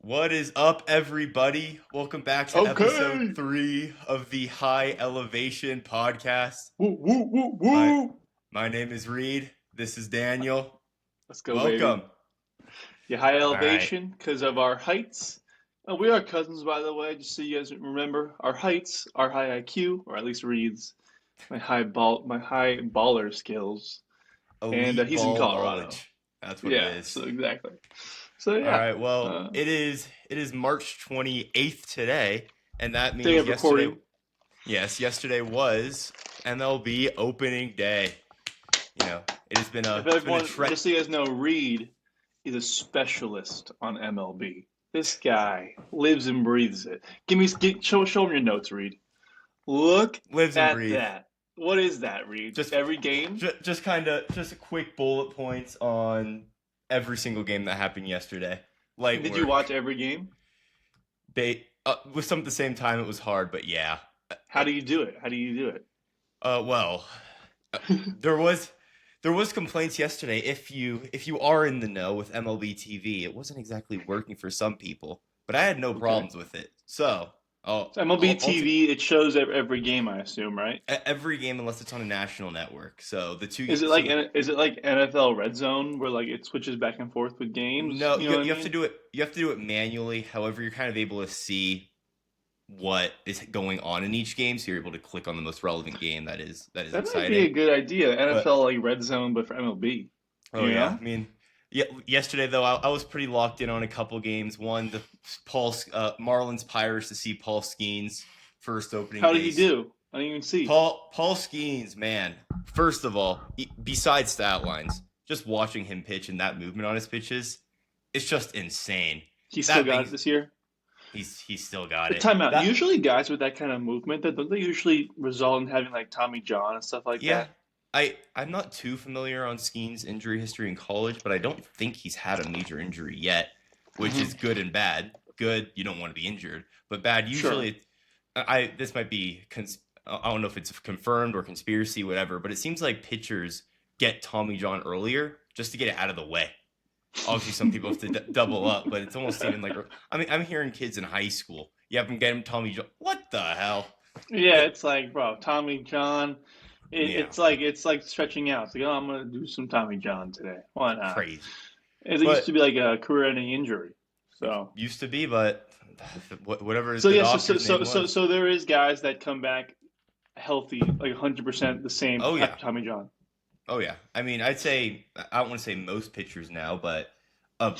What is up, everybody? Welcome back to Okay. episode 3 of the High Elevation podcast. Woo, woo, woo, My woo. my name is Reed. This is Daniel. Let's go, baby. Welcome. Yeah, high All right. elevation because of our heights. We are cousins, by the way, just so you guys remember. Our heights, our high IQ, or at least Reed's, my high baller skills, and Elite he's in ball Colorado. knowledge. That's what it Yeah, is. so exactly. So All yeah, right. Well, uh, it is March 28th today, and that day means of yesterday, recording. yes, yesterday was MLB opening day. You know, If it's been a everyone, trek. just so you guys know, Reed is a specialist on MLB. This guy lives and breathes it. Show him your notes, Reed. Look Lives and at breathes. that. What is that, Reed? Just Every game? just quick bullet points on every single game that happened yesterday. Light Did you watch work. every game? With some at the same time, it was hard, but yeah. How do you do it? How do you do it? Well, uh, there was complaints yesterday. If you are in the know with MLB TV, it wasn't exactly working for some people, but I had no Okay. problems with it. So So MLB I'll take TV, it shows every game, I assume, right? every game unless it's on a national network. So the two Is it so like the is it like NFL Red Zone where like it switches back and forth with games? No, You know what I you have to mean? do it. You have to do it manually. However, you're kind of able to see what is going on in each game, so you're able to click on the most relevant game that is That might be a exciting. good idea. But NFL like Red Zone, but for MLB. oh You yeah, know? I mean, yeah, yesterday though I was pretty locked in on a couple games. One, the Marlins Pirates to see Paul Skeens first opening How did he days. do? I didn't even see. Paul Skeens, man. First of all, besides stat lines, just watching him pitch and that movement on his pitches, it's just insane. He still That got it being this year. he's still got But it. time out. That Usually, guys with that kind of movement, that don't they usually result in having like Tommy John and stuff like yeah, that? I'm not too familiar on Skeen's injury history in college, but I don't think he's had a major injury yet, which Hmm. is good and bad. Good, you don't want to be injured, but bad. Sure. Usually, I this might be I don't know if it's confirmed or conspiracy, whatever, but it seems like pitchers get Tommy John earlier just to get it out of the way. Obviously, some people have to double up, but it's almost even like I mean, I'm hearing kids in high school. You have them get him Tommy John. What the hell? Yeah, It, it's like, bro, Tommy John. yeah, It's like stretching out. It's like, oh, I'm gonna do some Tommy John today. Why not? crazy. It used to But be like a career-ending injury. So, used to be, but whatever so the yeah, doctor's name was. so there is guys that come back healthy, like 100% the same Oh yeah, after Tommy John. oh yeah. I mean, I'd say I don't want to say most pitchers now, but a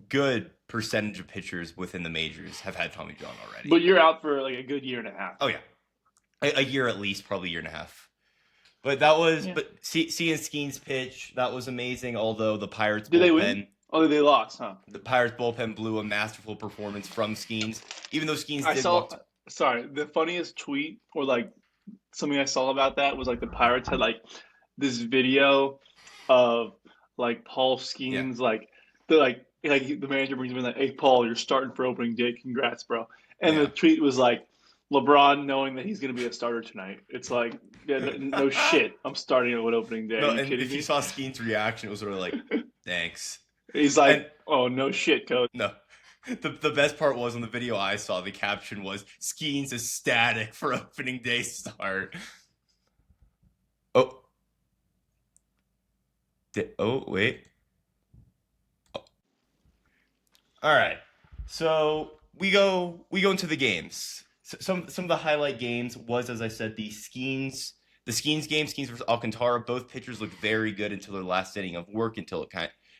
good percentage of pitchers within the majors have had Tommy John already. But you're out for like a good year and a half. Oh yeah, a year at least, probably a year and a half. But that was, Yeah. but seeing Skeen's pitch, that was amazing. Although Did they win? Oh, they lost, huh? The Pirates bullpen blew a masterful performance from Skeens. Even though Skeens I did saw. walk, Sorry, the funniest tweet or like something I saw about that was like the Pirates had like this video of like Paul yeah, Skeens like like the manager brings him in like, hey Paul, you're starting for opening day, congrats, bro. And the yeah. tweet was like LeBron knowing that he's gonna be a starter tonight. It's like, yeah, no shit, I'm starting at opening day. Are No, you and kidding if you me? saw Skeens' reaction, it was sort of like, thanks. He's And like, oh no shit, coach. no, the best part was on the video I saw. The caption was Skeens ecstatic for opening day start. Oh, oh wait. All right. So we go into the games. Some of the highlight games was, as I said, the Skeens game, Skeens versus Alcantara. Both pitchers looked very good until their last inning of work, until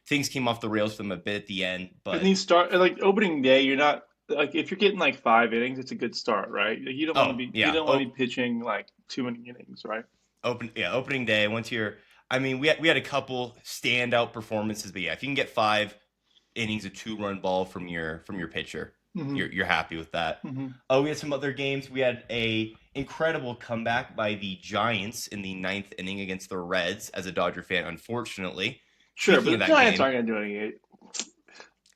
things came off the rails for them a bit at the end. And But he start like opening day. You're not like if you're getting like 5 innings, it's a good start, right? Like, oh you yeah, don't want to be pitching like too many innings, right? opening day. Once you're, I mean, we had a couple standout performances, but yeah, if you can get 5 innings, a 2-run ball from your pitcher, Hmm. you're happy with that. Hmm. Oh, we had some other games. We had a incredible comeback by the Giants in the ninth inning against the Reds. As a Dodger fan, unfortunately. Sure, Speaking but of the that Giants game, aren't gonna do anything.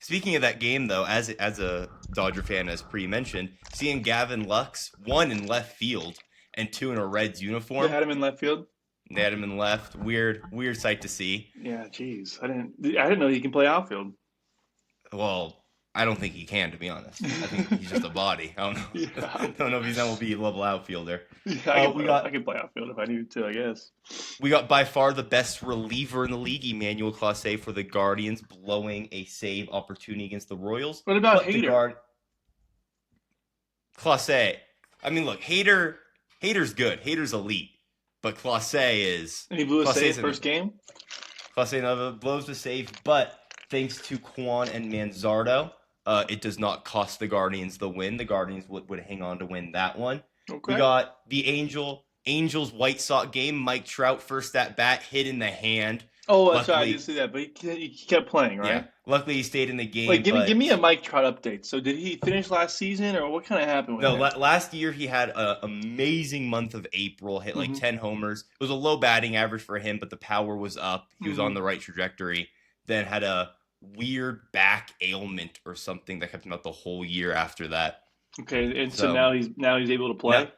speaking of that game though, as a Dodger fan, as pre-mentioned, seeing Gavin Lux, one in left field and two in a Reds They uniform. had him in left field. They had him in left. Weird sight to see. Yeah, geez, I didn't know he can play outfield. Well, I don't think he can, to be honest. I think he's just a body. I don't know. Yeah, I don't know if he's an MLB level outfielder. yeah, I could play outfield if I needed to, I guess. We got by far the best reliever in the league, Emmanuel Clase for the Guardians, blowing a save opportunity against the Royals. What about But Hader? Clase. I mean, look, Hader's good. Hader's elite. But Clase is. And he blew a Clase save isn't- first game. Clase never blows the save, but thanks to Kwan and Manzardo, it does not cost the Guardians the win. The Guardians would hang on to win that one. Okay. We got the Angels White Sox game. Mike Trout first at bat, hit in the hand. Oh, that's right. I Luckily- did see that, but he kept playing, right? Yeah. Luckily, he stayed in the game. Like, but- give me a Mike Trout update. So, did he finish last season, or what kind of happened with No, him? last year he had an amazing month of April, hit like Mhm. 10 homers. It was a low batting average for him, but the power was up. He was Mhm. on the right trajectory. Then had a weird back ailment or something that kept him out the whole year after that. Okay, and so So- now he's able to play.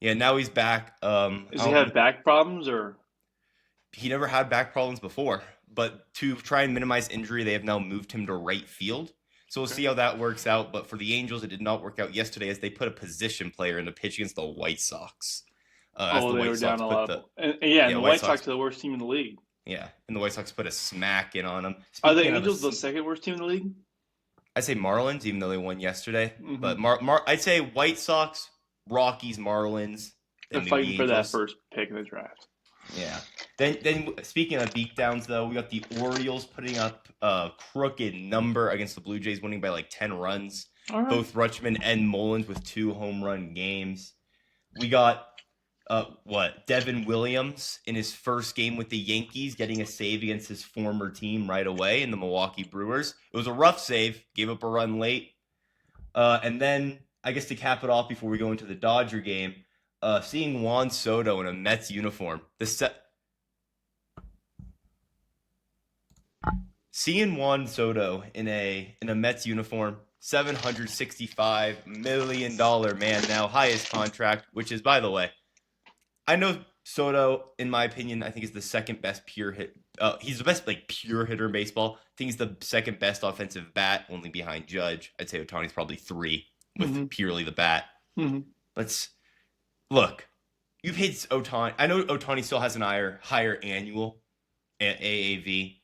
Now he's back. Does he have back problems, or He never had back problems before, but to try and minimize injury, they have now moved him to right field. So we'll Okay. see how that works out. But for the Angels, it did not work out yesterday as they put a position player in the pitch against the White Sox. As oh, the they White were Sox down a put lot? the- And the White White Sox- Sox are the worst team in the league. Yeah, and the White Sox put a smack in on them. Are the Speaking of Angels a- the second worst team in the league? I'd say Marlins, even though they won yesterday. Mhm. But I'd say White Sox, Rockies, Marlins. They're then maybe fighting for that Angels. first pick in the draft. Yeah. Then speaking of beatdowns, though, we got the Orioles putting up a crooked number against the Blue Jays, winning by like 10 runs. All right. Both Rutschman and Mullins with 2 home run games. We got Devin Williams in his first game with the Yankees, getting a save against his former team right away in the Milwaukee Brewers. It was a rough save, gave up a run late. And then, I guess to cap it off before we go into the Dodger game, seeing Juan Soto in a Mets uniform. Seeing Juan Soto in a Mets uniform, $765 million man now, highest contract, which is, by the way, I know Soto, in my opinion, I think is the second best pure hit. He's the best pure hitter in baseball. I think he's the second best offensive bat, only behind Judge. I'd say Ohtani's probably 3 with purely the bat. Mhm. Let's look. You've hit Ohtani. I know Ohtani still has an higher annual AAV.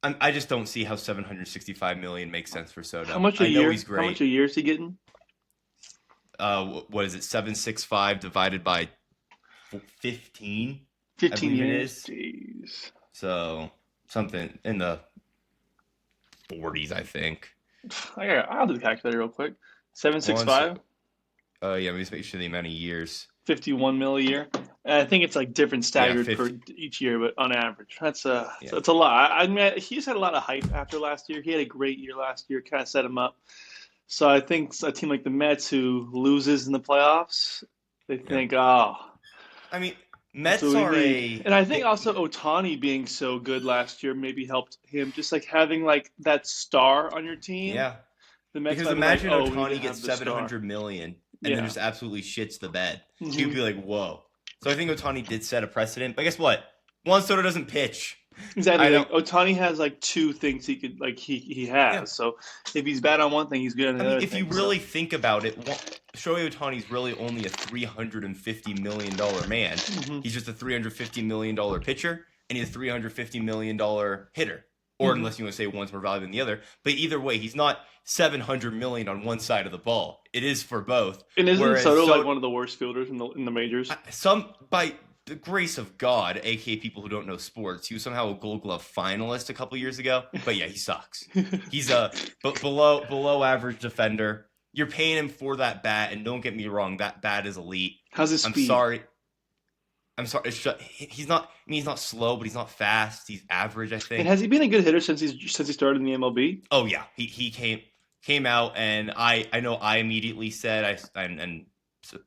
I just don't see how $765 million makes sense for Soto. How much a I know year? he's great. How much a year is he getting? What is it? 765 divided by 15. 15 believe it years. is. Jeez. So something in the 40s, I think. I'll do the calculator real quick. 765, Yeah, let me just make sure the amount of years. 51 mil a year. And I think it's like different staggered 50. for each year, but on average, that's Yeah. a lot. I mean, he's had a lot of hype after last year. He had a great year last year, kind of set him up. So I think a team like the Mets who loses in the playoffs, they think, oh. I mean, Mets So we are need- And I think also Ohtani being so good last year maybe helped him. Just like having like that star on your team. yeah. The Mets Because might be imagine like, oh, we Ohtani need to gets have the star. $700 million and Yeah. then just absolutely shits the bed. Mhm. He'd be like, whoa. So I think Ohtani did set a precedent. But guess what? Juan Soto doesn't pitch. Exactly. I Like, Ohtani has like 2 things he could he has. Yeah. So if he's bad on one thing, he's good on the I mean, other if thing. you really think about it, Shohei Ohtani's really only a $350 million man. Mhm. He's just a $350 million pitcher, and he's a $350 million hitter. Or Mhm. unless you want to say one's more valuable than the other. But either way, he's not $700 million on one side of the ball. It is for both. And isn't whereas Soto So- like one of the worst fielders in the majors? Some, by the grace of God, aka people who don't know sports, he was somehow a Gold Glove finalist a couple years ago. But yeah, he sucks. He's a below average defender. You're paying him for that bat, and don't get me wrong, that bat is elite. How's his I'm speed? sorry. He's not. I mean, he's not slow, but he's not fast. He's average, I And think. has he been a good hitter since he started in the MLB? Oh yeah, he came out, and I know I immediately said and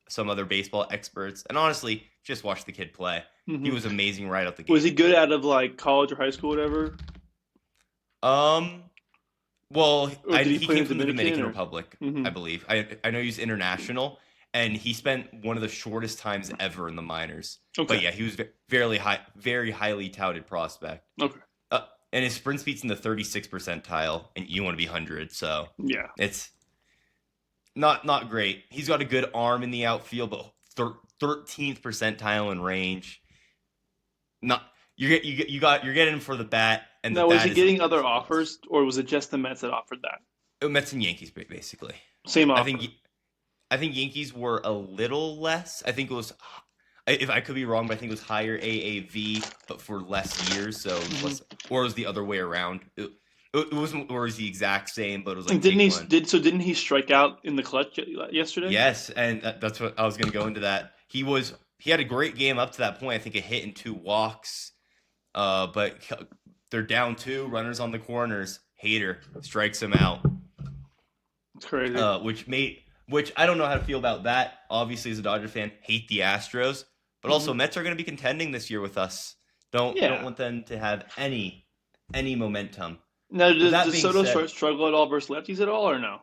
some other baseball experts, and honestly, just watch the kid play. Mhm. He was amazing right out the gate. Was he good out of like college or high school, whatever? Well, Or did he he play came in from the Dominican, Dominican or- Republic, Mhm. I believe. I know he's international, and he spent one of the shortest times ever in the minors. Okay. But yeah, he was very highly touted prospect. Okay. and his sprint speed's in the 36th percentile, and you want to be 100, so Yeah. it's not great. He's got a good arm in the outfield, but 13th percentile in range. Not you're getting him for the bat, and the Now, was bat he is getting other offers, or was it just the Mets that offered that? Mets and Yankees basically. Same offer. I think Yankees were a little less. I think it was, if I could be wrong, but I think it was higher AAV, but for less years. So it was less, or it was the other way around. It wasn't, or it was the exact same, but it was like Didn't he strike out in the clutch yesterday? Yes, and that's what I was going to go into. That he had a great game up to that point. I think a hit and 2 walks. But they're down 2 runners on the corners. Hader strikes him out. It's crazy. Which I don't know how to feel about that. Obviously, as a Dodger fan, hate the Astros, but also Mets are going to be contending this year with us. Don't want them to have any momentum. Now, does Soto struggle at all versus lefties at all, or no?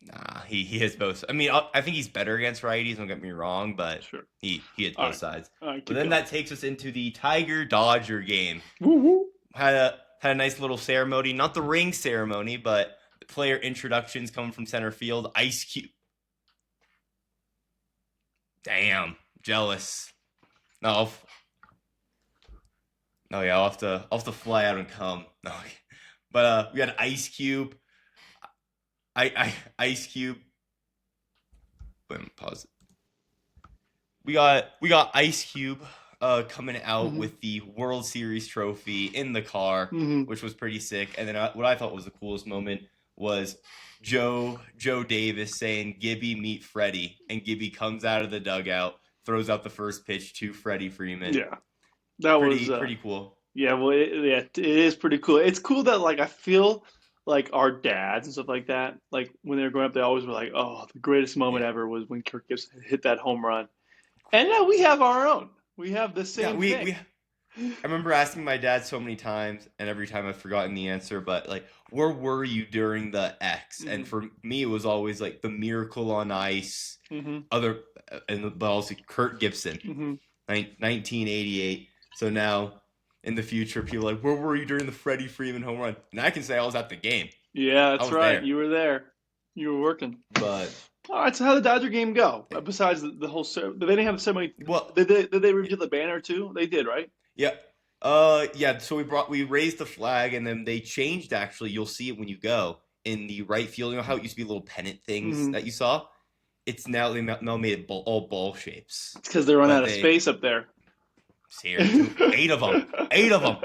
Nah, he hits both. I mean, I think he's better against righties. Don't get me wrong, but sure. he hits both sides. Right, but then that takes us into the Tiger-Dodger game. Woo-hoo. Had a nice little ceremony, not the ring ceremony, but player introductions coming from center field. Ice Cube. Damn, jealous. No, yeah, I'll have to fly out and come. No, but we got Ice Cube. Ice Cube. Wait, pause. We got Ice Cube coming out with the World Series trophy in the car, which was pretty sick. And then what I thought was the coolest moment was Joe Davis saying, "Gibby, meet Freddie," and Gibby comes out of the dugout, throws out the first pitch to Freddie Freeman. Yeah, that was pretty cool. Yeah, well, it is pretty cool. It's cool that I feel like our dads and stuff like that, when they were growing up, they always were like, "Oh, the greatest moment ever was when Kirk Gibson hit that home run." And now we have our own. We have the same thing. I remember asking my dad so many times, and every time I've forgotten the answer, but where were you during the X? And for me, it was always the Miracle on Ice, but also Kirk Gibson, 1988. So now, in the future, people are like, where were you during the Freddie Freeman home run? And I can say I was at the game. Yeah, that's right. There. You were there. You were working. But all right, so how did the Dodger game go? Besides the whole they didn't have so many. Well, did they reveal the banner too? They did, right? Yeah. Yeah. So we raised the flag, and then they changed. Actually, you'll see it when you go in the right field. You know how it used to be little pennant things that you saw? It's now they now made it all ball shapes. It's because they run out of space up there. Seriously, 8 of them. 8 of them.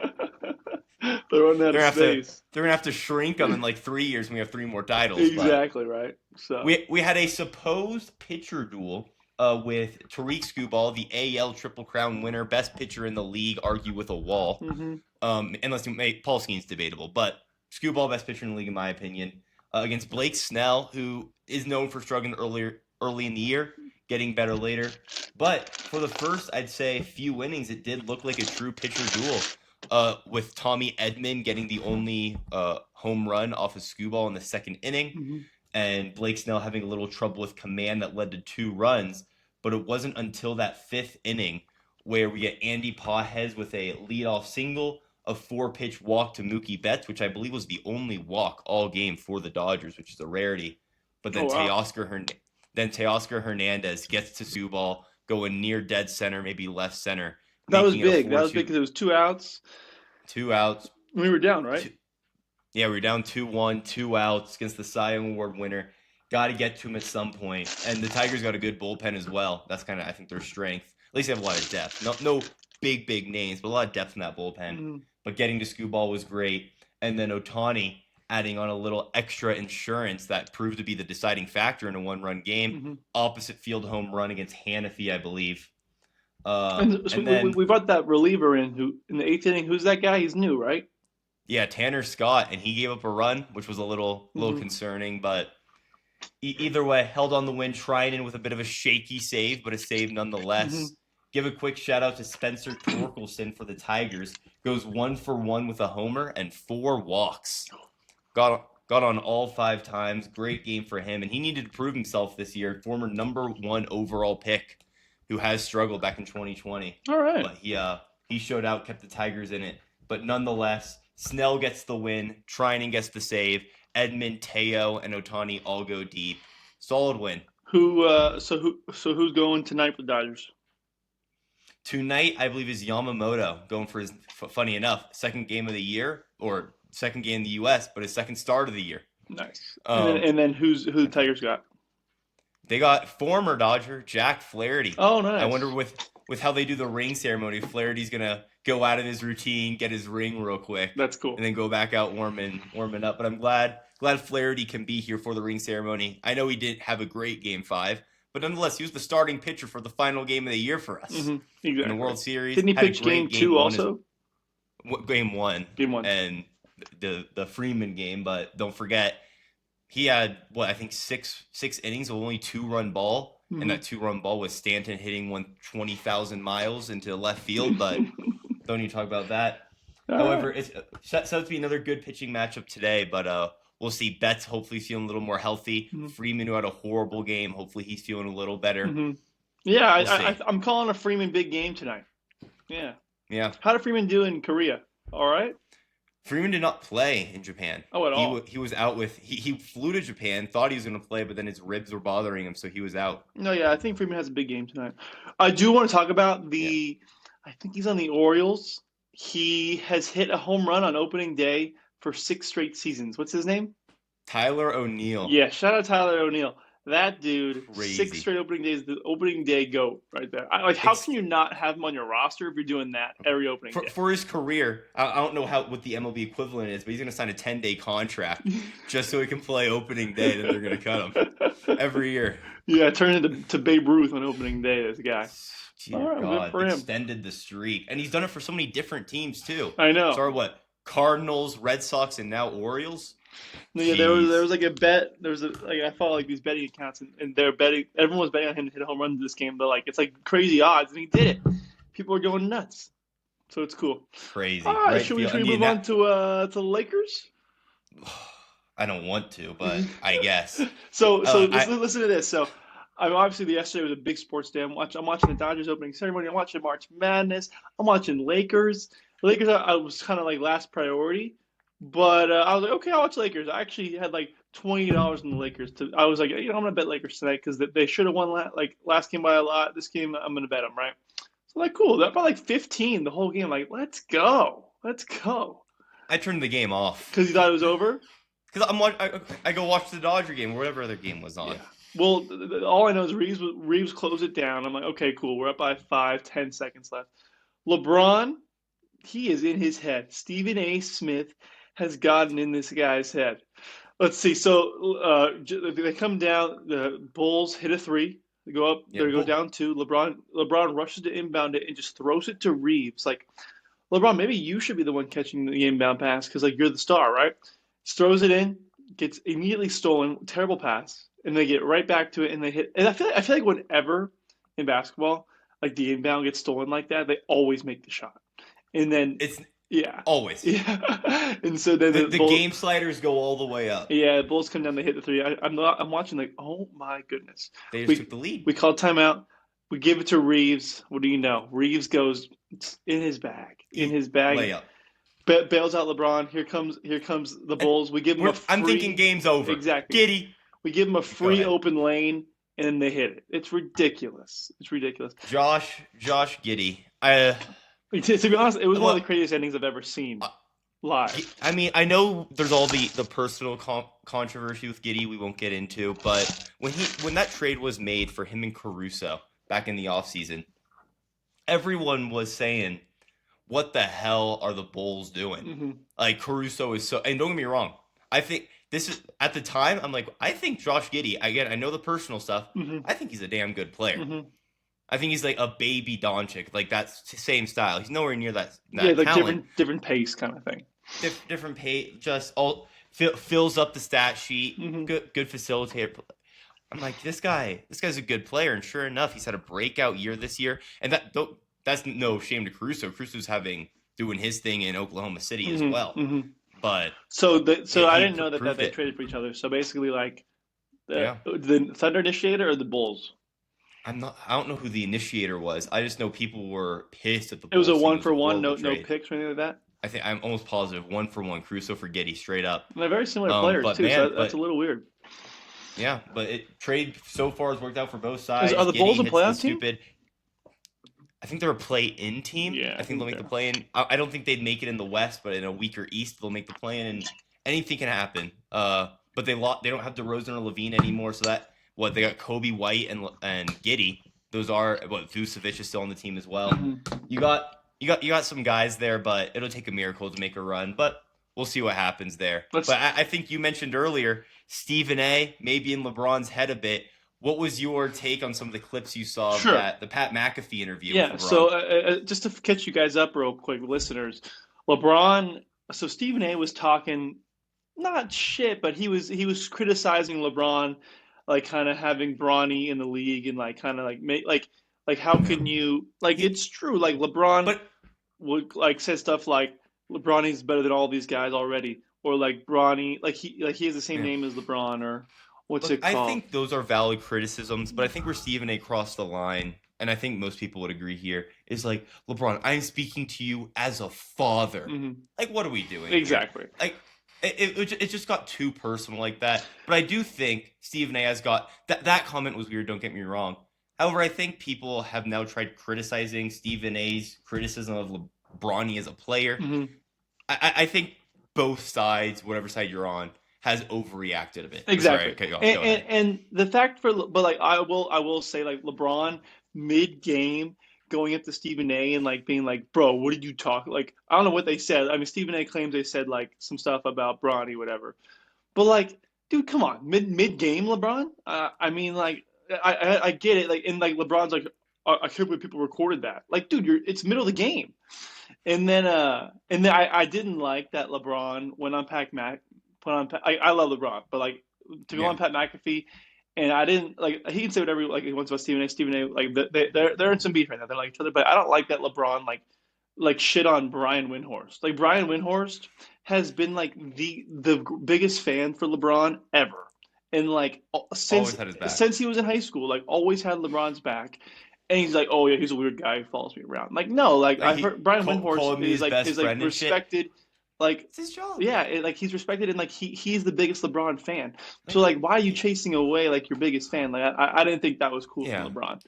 They're running out of space. They're gonna have to shrink them in 3 years when we have 3 more titles. Exactly right. So we had a supposed pitcher duel with Tariq Skubal, the AL Triple Crown winner, best pitcher in the league, argue with a wall. Unless you make Paul Skeen's debatable, but Skubal, best pitcher in the league in my opinion, against Blake Snell, who is known for struggling early in the year, getting better later. But for the first, I'd say, few innings, it did look like a true pitcher duel. With Tommy Edman getting the only home run off of Skubal in the second inning, and Blake Snell having a little trouble with command that led to 2 runs. But it wasn't until that 5th inning where we get Andy Pages with a leadoff single, a 4-pitch walk to Mookie Betts, which I believe was the only walk all game for the Dodgers, which is a rarity. But then Teoscar Hernandez gets to Skubal, going near dead center, maybe left center. That was big. That was big because it was 2 outs. 2 outs. We were down, right? Yeah, we were down 2-1, 2 outs against the Cy Young Award winner. Got to get to him at some point. And the Tigers got a good bullpen as well. That's kind of, I think, their strength. At least they have a lot of depth. No big names, but a lot of depth in that bullpen. But getting to Skubal was great. And then Ohtani adding on a little extra insurance that proved to be the deciding factor in a 1-run game. Opposite field home run against Hannafy, I believe. We brought that reliever in the 8th inning. Who's that guy? He's new, right? Yeah, Tanner Scott, and he gave up a run, which was a little concerning. But either way, held on the win, trying in with a bit of a shaky save, but a save nonetheless. Give a quick shout out to Spencer Torkelson for the Tigers. Goes 1 for 1 with a homer and 4 walks. Got on all 5 times. Great game for him, and he needed to prove himself this year. Former number 1 overall pick, who has struggled back in 2020. All right. But he showed out, kept the Tigers in it. but nonetheless, Snell gets the win. Trinan gets the save. Edman, Teo, and Otani all go deep. Solid win. Who's going tonight for the Dodgers? Tonight, I believe, is Yamamoto going for his, funny enough, second game of the year, or second game in the U.S., but his second start of the year. Nice. And then who the Tigers got? They got former Dodger Jack Flaherty. Oh, nice. I wonder with how they do the ring ceremony, Flaherty's gonna go out of his routine, get his ring real quick. That's cool. And then go back out warming up. But I'm glad Flaherty can be here for the ring ceremony. I know he didn't have a great Game 5, but nonetheless, he was the starting pitcher for the final game of the year for us exactly. in the World Series. Didn't he pitch Game 2 also? Game 1. Game 1. And the Freeman game, but don't forget, he had, I think six innings of only 2-run ball, and that 2-run ball was Stanton hitting 20,000 miles into left field, but don't need to talk about that. However, it's set to be another good pitching matchup today, but we'll see. Betts hopefully feeling a little more healthy. Freeman, who had a horrible game, hopefully he's feeling a little better. Yeah, I'm calling a Freeman big game tonight. Yeah. How did Freeman do in Korea? All right? Freeman did not play in Japan. Oh, at all? He was out with... He flew to Japan, thought he was going to play, but then his ribs were bothering him, so he was out. No, yeah, I think Freeman has a big game tonight. I do want to talk about I think he's on the Orioles. He has hit a home run on opening day for 6 straight seasons. What's his name? Tyler O'Neill. Yeah, shout out Tyler O'Neill. That dude, Crazy. 6 straight opening days, the opening day GOAT right there. How can you not have him on your roster if you're doing that every opening day? For his career, I don't know what the MLB equivalent is, but he's going to sign a 10-day contract just so he can play opening day, then they're going to cut him every year. Yeah, turn into Babe Ruth on opening day, this guy. Dear God, good for him. Extended the streak. And he's done it for so many different teams, too. I know. So Cardinals, Red Sox, and now Orioles? Yeah, there was like a bet. I follow like these betting accounts, and they're betting. Everyone was betting on him to hit a home run in this game. But it's like crazy odds, and he did it. People are going nuts. So it's cool. Crazy. All right, should we move on to the Lakers? I don't want to, but I guess. So listen to this. So obviously yesterday was a big sports day. I'm watching the Dodgers opening ceremony. I'm watching March Madness. I'm watching Lakers. Lakers I was kind of like last priority. But I was like, okay, I'll watch Lakers. I actually had like $20 in the Lakers. I was like, I'm going to bet Lakers tonight because they should have won last game by a lot. This game, I'm going to bet them, right? So cool. That about 15 the whole game. Let's go. I turned the game off. Because you thought it was over? Because I go watch the Dodger game or whatever other game was on. Yeah. Well, all I know is Reeves closed it down. I'm like, okay, cool. We're up by 10 seconds left. LeBron, he is in his head. Stephen A. Smith has gotten in this guy's head. Let's see. So they come down. The Bulls hit a 3. They go up. They go down 2. LeBron rushes to inbound it and just throws it to Reeves. LeBron, maybe you should be the one catching the inbound pass because you're the star, right? Just throws it in, gets immediately stolen. Terrible pass, and they get right back to it and they hit. And I feel like whenever in basketball, the inbound gets stolen like that, they always make the shot, and then yeah. Always. Yeah. And so then the game sliders go all the way up. Yeah, the Bulls come down, they hit the 3. I'm watching oh my goodness. They just took the lead. We called timeout. We give it to Reeves. What do you know? Reeves goes in his bag. Layup. Bails out LeBron. Here comes the Bulls. We give him a free. I'm thinking game's over. Exactly. Giddy. We give him a free open lane, and then they hit it. It's ridiculous. Josh Giddey. To be honest, it was one of the craziest endings I've ever seen live. I mean, I know there's all the personal controversy with Giddey we won't get into, but when that trade was made for him and Caruso back in the offseason, everyone was saying, what the hell are the Bulls doing? Mm-hmm. Caruso is so... And don't get me wrong. I think this is... At the time, I'm like, I think Josh Giddey... Again, I know the personal stuff. Mm-hmm. I think he's a damn good player. Mm-hmm. I think he's like a baby Doncic, that same style. He's nowhere near that talent. different pace kind of thing. Different pace, just fills up the stat sheet. Mm-hmm. Good facilitator. I'm like, this guy's a good player, and sure enough, he's had a breakout year this year. And that's no shame to Caruso. Caruso's doing his thing in Oklahoma City as well. Mm-hmm. But so I didn't know that they traded for each other. So basically, the Thunder initiator or the Bulls. I don't know who the initiator was. I just know people were pissed at the Bulls. It was a 1-for-1, no picks or anything like that? I'm almost positive 1-for-1 Caruso for Giddey straight up. And they're very similar players But too, man, so that's a little weird. yeah, but trade so far has worked out for both sides. Are the Bulls Giddey a hits the playoff team? stupid. I think they're a play-in team. Yeah, I think they'll make the play-in. I don't think they'd make it in the West, but in a weaker East, they'll make the play-in, and anything can happen. But they don't have DeRozan or Levine anymore, so they got Kobe White and Giddey. Those are Vucevic is still on the team as well. Mm-hmm. You got some guys there, but it'll take a miracle to make a run. But we'll see what happens there. But I think you mentioned earlier Stephen A. maybe in LeBron's head a bit. What was your take on some of the clips you saw of the Pat McAfee interview? Yeah, with LeBron? so just to catch you guys up real quick, listeners, LeBron. So Stephen A. was talking not shit, but he was criticizing LeBron, like kind of having Bronny in the league and like kind of like how can you it's true like LeBron would like say stuff like LeBronny's better than all these guys already, or like Bronny he has the same name as LeBron, or what's it called? I think those are valid criticisms, but I think where Stephen A. crossed the line, and I think most people would agree here, is like, LeBron, I'm speaking to you as a father. Mm-hmm. Like, what are we doing? Exactly. Here? Like, it just got too personal like that. But I do think Stephen A. has got that comment was weird. Don't get me wrong. However, I think people have now tried criticizing Stephen A.'s criticism of LeBron as a player. Mm-hmm. I think both sides, whatever side you're on, has overreacted a bit. Exactly. Sorry, go ahead. And the fact but like I will say like LeBron mid game going up to Stephen A. and like being like, bro, what did you talk? Like, I don't know what they said. I mean, Stephen A. claims they said like some stuff about Bronny, whatever. But like, dude, come on, mid game, LeBron. I mean, like, I get it. Like, and like LeBron's like, I can't believe people recorded that. Like, dude, it's middle of the game. And then I didn't like that LeBron went on I love LeBron, but like to go on Pat McAfee, and I didn't like he can say whatever like he wants about Stephen A. Stephen A. Like they're in some beef right now. They like each other, but I don't like that LeBron like shit on Brian Windhorst. Like Brian Windhorst has been like the biggest fan for LeBron ever, and like since he was in high school, like always had LeBron's back. And he's like, oh yeah, he's a weird guy who follows me around. Like no, like I've heard Brian Windhorst is like respected. Like it's his job. Yeah, like he's respected and like he's the biggest LeBron fan. So like, why are you chasing away like your biggest fan? Like I didn't think that was cool from LeBron.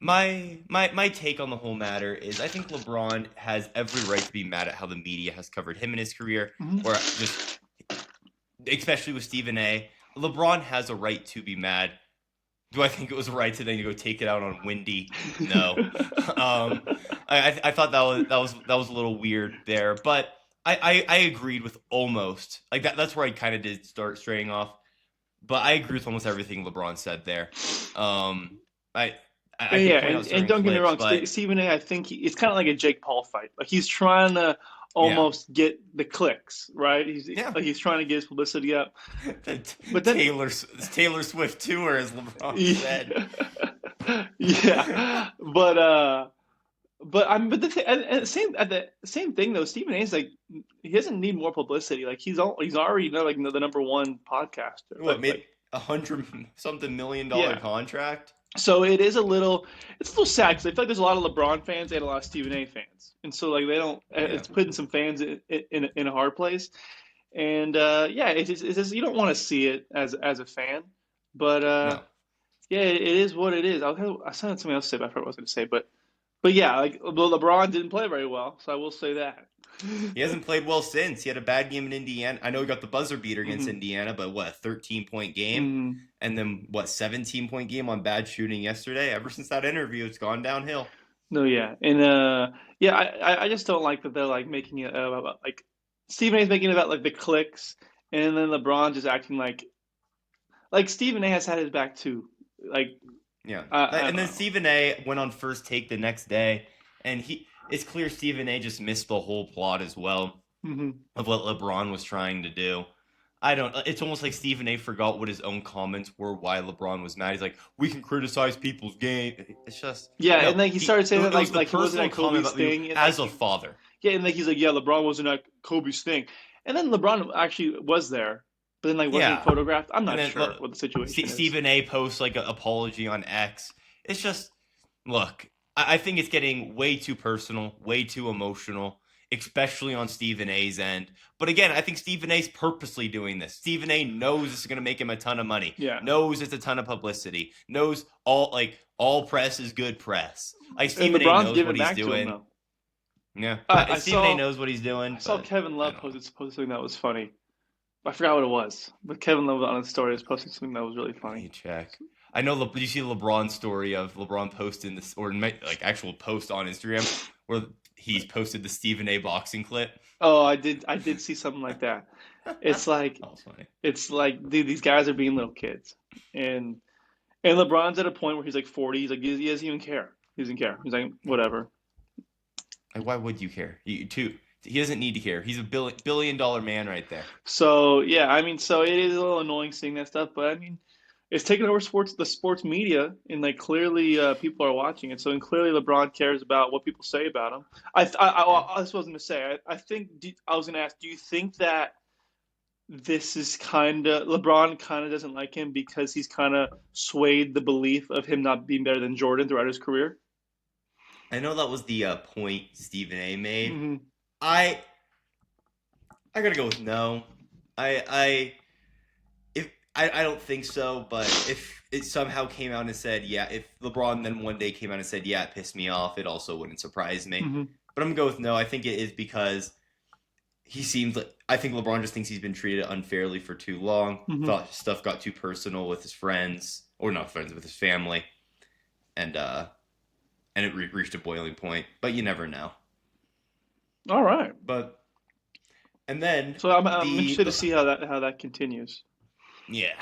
My take on the whole matter is I think LeBron has every right to be mad at how the media has covered him in his career, or just especially with Stephen A. LeBron has a right to be mad. Do I think it was right today to go take it out on Windy? No. I thought that was a little weird there, but I agreed with almost like that. That's where I kind of did start straying off, but I agree with almost everything LeBron said there. And don't get me wrong, Stephen A. I think it's kind of like a Jake Paul fight. Like he's trying to almost get the clicks, right? He's trying to get his publicity up. But then Taylor Swift tour, as LeBron said. Yeah, the same thing though. Stephen A.'s like he doesn't need more publicity. Like he's already like the number one podcaster. What made $100-something million contract? So it's a little sad because I feel like there's a lot of LeBron fans and a lot of Stephen A. fans, and so like they don't. It's putting some fans in a hard place, and it's just you don't want to see it as a fan, but it is what it is. I said something else to say, but I forgot what I was going to say, but yeah, like LeBron didn't play very well, so I will say that. He hasn't played well since. He had a bad game in Indiana. I know he got the buzzer beater against Indiana, but what, a 13-point game? And then, 17-point game on bad shooting yesterday? Ever since that interview, it's gone downhill. No, yeah. And, I just don't like that they're, like, making it about, like, Stephen A's making it about, like, the clicks, and then LeBron just acting like Stephen A has had his back, too. Like, yeah. And then Stephen A went on First Take the next day, and it's clear Stephen A just missed the whole plot as well of what LeBron was trying to do. It's almost like Stephen A forgot what his own comments were, why LeBron was mad. He's like, we can criticize people's game. It's just and like he started saying that like he wasn't at Kobe's thing as a father. Yeah, and like he's like, LeBron wasn't at Kobe's thing, and then LeBron actually was there, but then like wasn't photographed. I'm not sure what the situation is. Stephen A posts like an apology on X. It's just look. I think it's getting way too personal, way too emotional. especially on Stephen A's end. But again, I think Stephen A's purposely doing this. Stephen A knows this is going to make him a ton of money. Yeah. Knows it's a ton of publicity. Knows all press is good press. Like And Stephen A LeBron's knows giving what he's back to him, doing. though. Yeah, I Stephen A saw- knows what he's doing. I saw but Kevin Love I don't posted something that was funny. I forgot what it was, but Kevin Love on his story was posting something that was really Let me funny. check. I know. Did you see LeBron's story of LeBron posting this, or like actual post on Instagram where he's posted the Stephen A boxing clip? Oh, I did see something like that. It's like That was funny. dude, these guys are being little kids, and LeBron's at a point where he's like 40. He's like he doesn't even care. He doesn't care. He's like whatever. Like, why would you care? He doesn't need to care. He's a billion-dollar man right there. So yeah, I mean, so it is a little annoying seeing that stuff, but I mean, it's taking over the sports media, and like clearly people are watching it. So and clearly LeBron cares about what people say about him. This wasn't to say. I think I was gonna ask, do you think that this is LeBron kind of doesn't like him because he's kind of swayed the belief of him not being better than Jordan throughout his career? I know that was the point Stephen A made. Hmm. I gotta go with no. I don't think so, but if it somehow came out and said, yeah, if LeBron then one day came out and said, yeah, it pissed me off, it also wouldn't surprise me. Hmm. But I'm gonna go with no. I think it is because I think LeBron just thinks he's been treated unfairly for too long. Mhm. Thought stuff got too personal with his friends, or not friends, with his family, and it reached a boiling point. But you never know. All right. And then So I'm interested to see how that continues. yeah.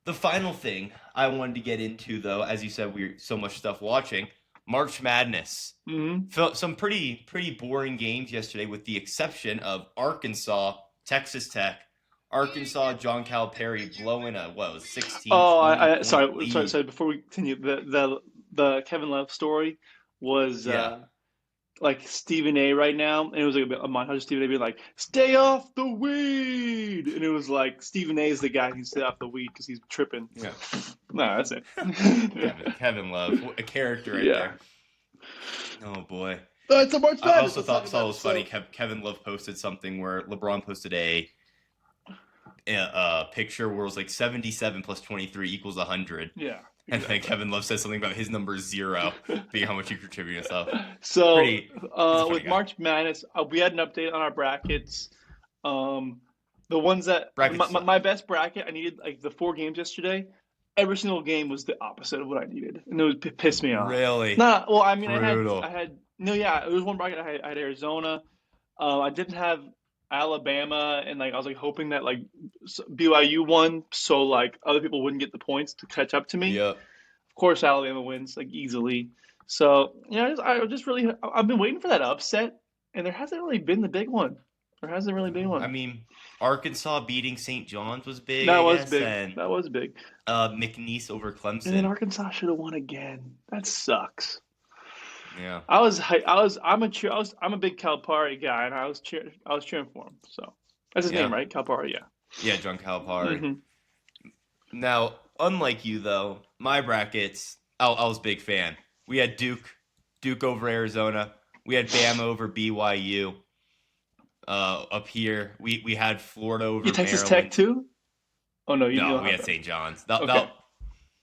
The final thing I wanted to get into, though, as you said, we're so much stuff watching. March Madness. Hmm. Some pretty boring games yesterday, with the exception of Arkansas, Texas Tech. Arkansas, John Calipari blowing a, what was it, 16 Oh, 20 sorry, point sorry, lead. sorry. Before we continue, the Kevin Love story was Yeah. like Stephen A right now, and it was like a montage of Stephen A being like, "Stay off the weed," and it was like Stephen A is the guy who stay off the weed because he's tripping. Yeah. No, that's it. Kevin Love, a character right Yeah. there. Oh boy. It's a March I Madness. also Let's talk saw it about was funny. Kevin Love posted something where LeBron posted a picture where it was like 77 plus 23 equals 100. Yeah. And then Kevin Love says something about his number is 0, being how much you contribute yourself. So Pretty- funny with guy. March Madness, we had an update on our brackets. The ones that Brackets my best bracket, I needed like the 4 games yesterday. Every single game was the opposite of what I needed, and it was pissed me off. Really? Nah, well, I mean, Brutal. I had no, yeah, it was one bracket. I had Arizona. I didn't have Alabama, and like I was like hoping that like BYU won, so like other people wouldn't get the points to catch up to me. Yep. Of course, Alabama wins like easily. So yeah, I've been waiting for that upset, and there hasn't really been the big one. There hasn't really been one. I mean, Arkansas beating St. John's was big. that I was guess, big. And That was big. McNeese over And then Clemson. Arkansas should have won again. That sucks. Yeah. I'm a big Calipari guy, and I was cheering for him. So that's his Yeah. name, right? Calipari, yeah. Yeah, John Calipari. Mhm. Now, unlike you though, my brackets, I was a big fan. We had Duke over Arizona. We had Bama over BYU. Up here, we had Florida over You Texas Maryland. Tech too? Oh no, you No, don't we have had that. St. John's. Okay.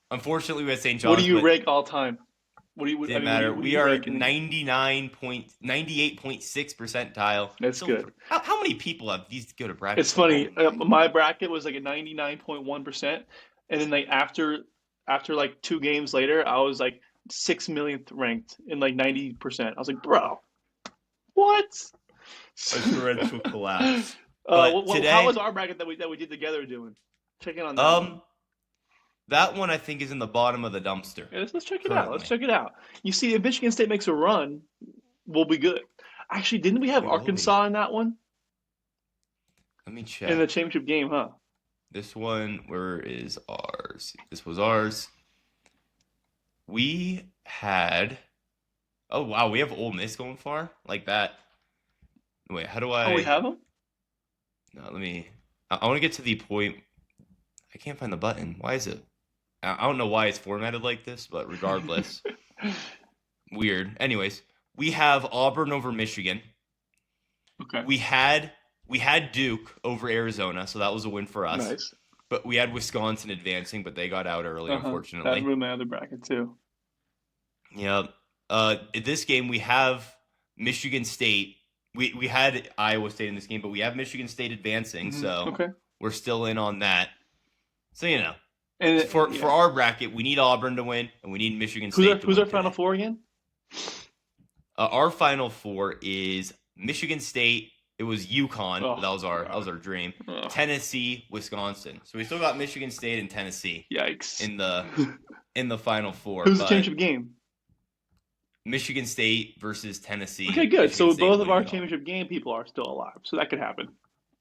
Unfortunately, we had St. John's. What do you but rank all time? Didn't matter. what do We you are rank in- 98.6 percentile. That's So good. How many people have these go to brackets? It's funny. My bracket was like a 99.1%, and then like after like 2 games later, I was like 6 millionth ranked in like 90%. I was like, bro, what? A torrential collapse. But today- How was our bracket that we did together doing? Check in on that. That one I think is in the bottom of the dumpster. Yeah, let's check it out. Let's check it out. You see, if Michigan State makes a run, we'll be good. Actually, didn't we have We will be. Arkansas in that one Let me check. in the championship game? Huh? This one, where is ours? This was ours. We had. Oh wow, we have Ole Miss going far like that. Wait, how do I? Oh, we have them. No, let me. I want to get to the point. I can't find the button. Why is it? I don't know why it's formatted like this, but regardless, weird. Anyways, we have Auburn over Michigan. Okay. We had Duke over Arizona, so that was a win for us. Nice. But we had Wisconsin advancing, but they got out early, That unfortunately. ruined my other bracket too. Yeah. In this game, we have Michigan State. We had Iowa State in this game, but we have Michigan State advancing, so Okay. we're still in on that. So, And for our bracket, we need Auburn to win, and we need Michigan State to win. Who's our Final Four again? Our Final Four is Michigan State. It was UConn. Oh, that was our dream. Oh. Tennessee, Wisconsin. So we still got Michigan State and Tennessee. Yikes. In the Final Four. Who's the championship game? Michigan State versus Tennessee. Okay, good. Michigan so State both of our winning it all. championship game people are still alive, so that could happen.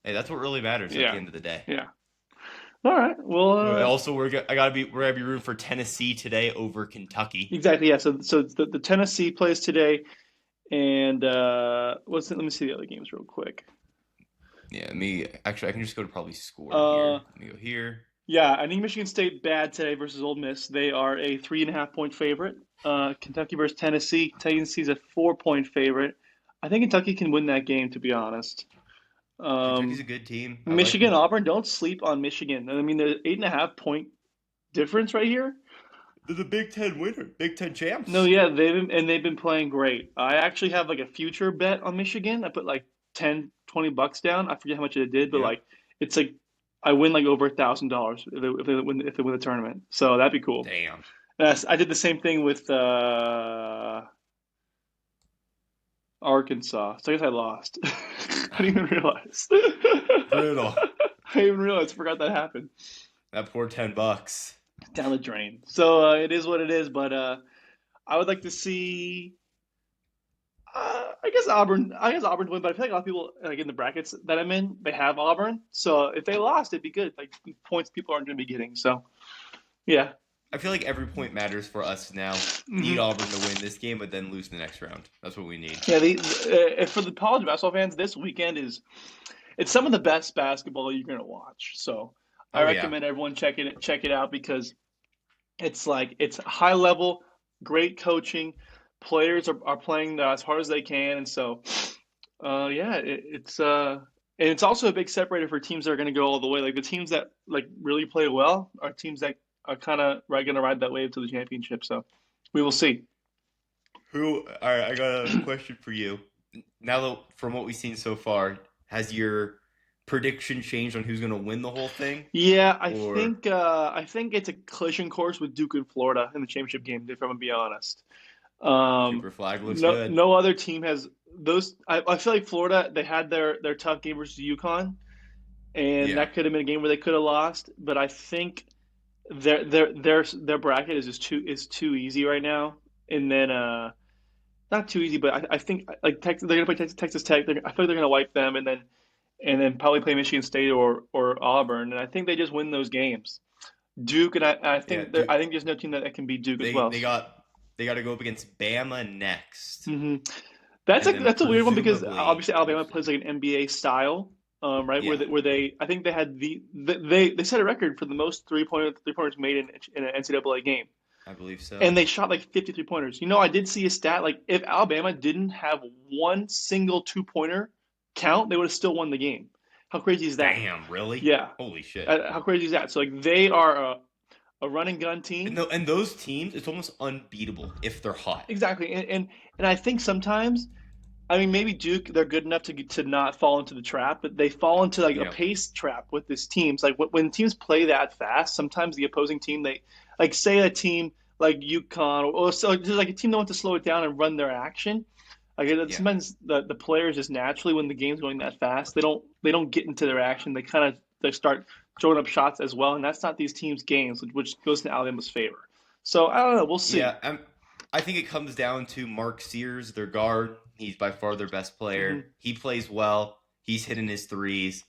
Hey, that's what really matters at the end of the day. Yeah. All right. Well. Also, we're gonna be rooting for Tennessee today over Kentucky. Exactly. Yeah. So the Tennessee plays today, and let me see the other games real quick. Yeah. I can just go to probably score here. Let me go here. Yeah, I think Michigan State bad today versus Ole Miss. They are a 3.5-point favorite. Kentucky versus Tennessee. Tennessee's a 4-point favorite. I think Kentucky can win that game, to be honest. Kentucky's a good team. Michigan, Auburn, don't sleep on Michigan. I mean, the 8.5-point difference right here. They're the Big Ten winner, Big Ten champs. No, yeah, they've been playing great. I actually have like a future bet on Michigan. I put like $10-20 down. I forget how much it did, but it's like I win like over $1,000 if they win the tournament. So that'd be cool. Damn. I did the same thing with Arkansas. So I guess I lost. I didn't even realize. Brutal. I didn't even realize. I forgot that happened. That poor $10. Down the drain. So it is what it is. But I would like to see. I guess Auburn to win, but I feel like a lot of people like in the brackets that I'm in, they have Auburn. So if they lost, it'd be good. Like points people aren't going to be getting. So yeah. I feel like every point matters for us now. Need Auburn to win this game, but then lose the next round. That's what we need. Yeah, for the college basketball fans, this weekend it's some of the best basketball you're going to watch. So I recommend everyone check it out because it's high level, great coaching. Players are playing as hard as they can, and so and it's also a big separator for teams that are going to go all the way. Like the teams that like really play well are teams that are kind of going to ride that wave to the championship. So we will see. All right, I got a question for you. Now that from what we've seen so far, has your prediction changed on who's going to win the whole thing? Yeah, I think it's a collision course with Duke and Florida in the championship game. If I'm going to be honest. Super flag looks good. No other team has those. I feel like Florida, they had their tough game versus UConn, and that could have been a game where they could have lost. But I think their bracket is too easy right now. And then not too easy, but I think like Texas, they're gonna play Texas Tech. I feel like they're gonna wipe them, and then probably play Michigan State or Auburn. And I think they just win those games. Duke and I think I think there's no team that can beat Duke as well. They got to go up against Bama next. Mm-hmm. That's a weird one because obviously Alabama plays like an NBA style, right? Yeah. Where they I think they had they set a record for the most three pointers made in an NCAA game. I believe so. And they shot like 53 pointers. I did see a stat like if Alabama didn't have one single 2-pointer count, they would have still won the game. How crazy is that? Damn, really? Yeah. Holy shit. How crazy is that? So like they are a run and gun team. And those teams, it's almost unbeatable if they're hot. Exactly. And I think sometimes, I mean, maybe Duke, they're good enough to not fall into the trap, but they fall into like a pace trap with this team. It's like when teams play that fast, sometimes the opposing team, they like say a team like UConn or so just like a team that wants to slow it down and run their action. Like sometimes the players just naturally when the game's going that fast, they don't get into their action. They start throwing up shots as well, and that's not these teams' games, which goes to Alabama's favor. So I don't know. We'll see. Yeah, I think it comes down to Mark Sears, their guard. He's by far their best player. Mm-hmm. He plays well. He's hitting his threes.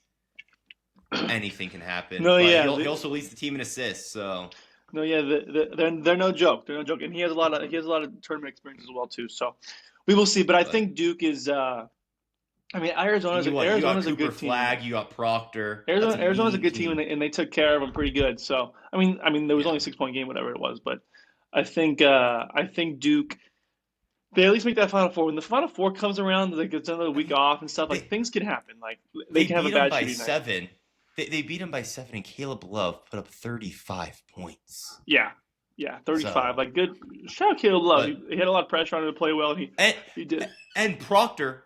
Anything can happen. He also leads the team in assists. So they're no joke. They're no joke, and he has a lot of tournament experience as well too. So we will see. But I think Duke is. Arizona's a good team. Flag, you got Proctor. Arizona's a good team, and they took care of them pretty good. So I mean, there was only a 6-point game, whatever it was, but I think Duke. they at least make that Final Four. When the Final Four comes around, like it's another I week mean, off and stuff. Like they things can happen. Like they they can have a beat them bad by shooting night. 7. They beat them by 7, and Caleb Love put up 35 points. Yeah, yeah, 35. So, Like good. Shout out Caleb Love. but He had a lot of pressure on him to play well, and and, he did. and Proctor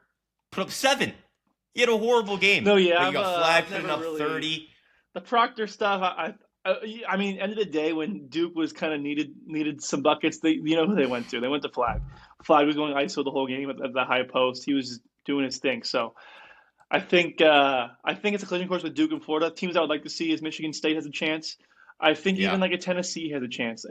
put up 7. He had a horrible game. No, yeah, But he got flagged, putting never up really 30. the Proctor stuff. I mean, end of the day, when Duke was kind of needed some buckets, you know who they went to? They went to Flag. Flag was going ISO the whole game at the high post. He was doing his thing. So I think it's a collision course with Duke and Florida. Teams I would like to see is Michigan State has a chance. I think Yeah, even like a Tennessee has a chance.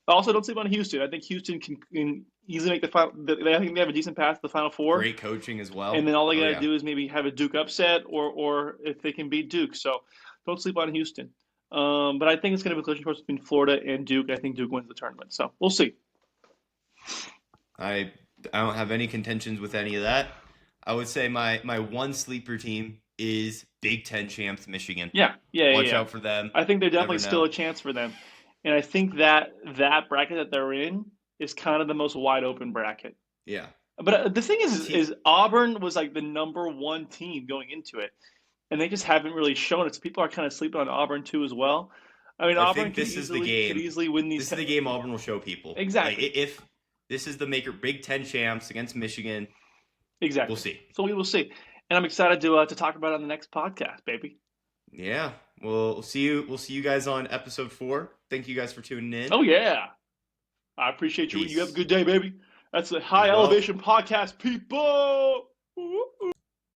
Also, don't sleep on Houston. I think Houston can easily make the final. I think they have a decent path to the Final Four, great coaching as well. and then all they Oh got to yeah, do is maybe have a Duke upset, or if they can beat Duke. So don't sleep on Houston. But I think it's going to be a collision course between Florida and Duke. I think Duke wins the tournament. So we'll see. I I don't have any contentions with any of that. I would say my one sleeper team is Big Ten champs Michigan. Yeah, yeah, yeah, Watch yeah. out for them. I think they're Never definitely still know. a chance for them, and I think that bracket that they're in is kind of the most wide open bracket. Yeah. But the thing is, Te- is Auburn was like the number one team going into it, and they just haven't really shown it. So people are kind of sleeping on Auburn too as well. I mean, I Auburn think this is the could game. easily win these. This is the game Auburn will show people. Like Exactly, if this is the maker Big Ten champs against Michigan, we'll exactly. see. So we will see, and I'm excited to talk about it on the next podcast, baby. Yeah. We'll see you. We'll see you guys on episode 4. Thank you guys for tuning in. Oh yeah, I appreciate you. You have a Peace. good day, baby. That's the You as High well. Elevation Podcast, people. Woo-hoo.